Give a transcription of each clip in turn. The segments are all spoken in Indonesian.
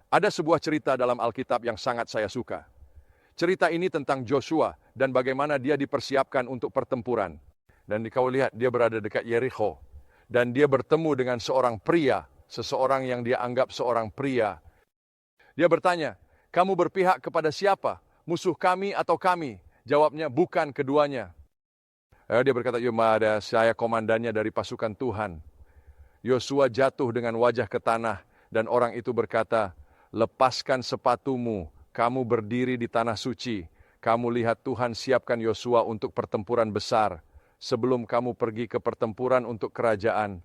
Ada sebuah cerita dalam Alkitab yang sangat saya suka. Cerita ini tentang Joshua dan bagaimana dia dipersiapkan untuk pertempuran. Dan kau lihat dia berada dekat Yerikho. Dan dia bertemu dengan seorang pria, seseorang yang dia anggap seorang pria. Dia bertanya, kamu berpihak kepada siapa? Musuh kami atau kami? Jawabnya, bukan keduanya. Dia berkata, ada saya komandannya dari pasukan Tuhan. Yosua jatuh dengan wajah ke tanah dan orang itu berkata, lepaskan sepatumu, kamu berdiri di tanah suci. Kamu lihat Tuhan siapkan Yosua untuk pertempuran besar. Sebelum kamu pergi ke pertempuran untuk kerajaan,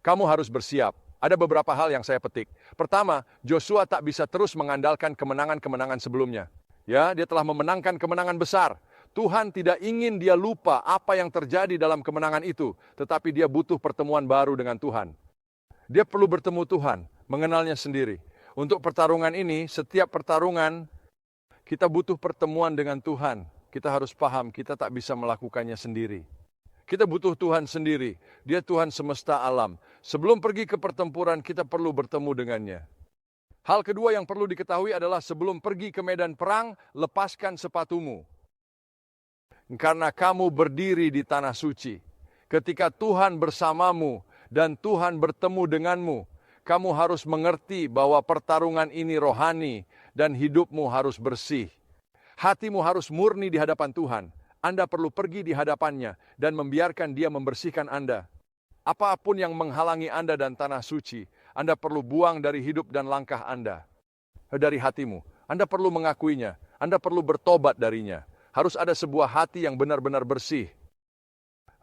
kamu harus bersiap. Ada beberapa hal yang saya petik. Pertama, Joshua tak bisa terus mengandalkan kemenangan-kemenangan sebelumnya. Ya, dia telah memenangkan kemenangan besar. Tuhan tidak ingin dia lupa apa yang terjadi dalam kemenangan itu, tetapi dia butuh pertemuan baru dengan Tuhan. Dia perlu bertemu Tuhan, mengenalnya sendiri. Untuk pertarungan ini, setiap pertarungan kita butuh pertemuan dengan Tuhan. Kita harus paham, kita tak bisa melakukannya sendiri. Kita butuh Tuhan sendiri. Dia Tuhan semesta alam. Sebelum pergi ke pertempuran, kita perlu bertemu dengannya. Hal kedua yang perlu diketahui adalah sebelum pergi ke medan perang, lepaskan sepatumu. Karena kamu berdiri di tanah suci. Ketika Tuhan bersamamu dan Tuhan bertemu denganmu, kamu harus mengerti bahwa pertarungan ini rohani dan hidupmu harus bersih. Hatimu harus murni di hadapan Tuhan. Anda perlu pergi di hadapannya dan membiarkan Dia membersihkan Anda. Apapun yang menghalangi Anda dan tanah suci, Anda perlu buang dari hidup dan langkah Anda. Dari hatimu. Anda perlu mengakuinya. Anda perlu bertobat darinya. Harus ada sebuah hati yang benar-benar bersih.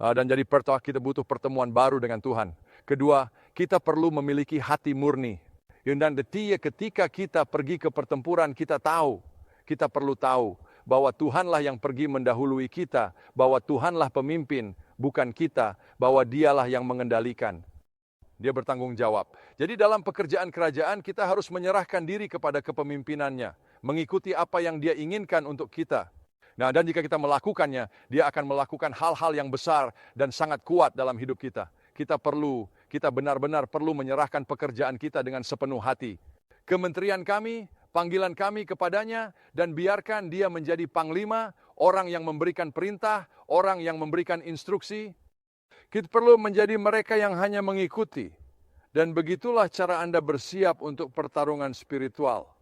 Dan jadi pertama kita butuh pertemuan baru dengan Tuhan. Kedua, kita perlu memiliki hati murni. Dan ketika kita pergi ke pertempuran, kita perlu tahu bahwa Tuhanlah yang pergi mendahului kita, bahwa Tuhanlah pemimpin, bukan kita, bahwa Dialah yang mengendalikan. Dia bertanggung jawab. Jadi dalam pekerjaan kerajaan kita harus menyerahkan diri kepada kepemimpinannya, mengikuti apa yang Dia inginkan untuk kita. Nah, dan jika kita melakukannya, Dia akan melakukan hal-hal yang besar dan sangat kuat dalam hidup kita. Kita benar-benar perlu menyerahkan pekerjaan kita dengan sepenuh hati. Kementerian kami, panggilan kami kepadanya, dan biarkan Dia menjadi panglima, orang yang memberikan perintah, orang yang memberikan instruksi. Kita perlu menjadi mereka yang hanya mengikuti. Dan begitulah cara Anda bersiap untuk pertarungan spiritual.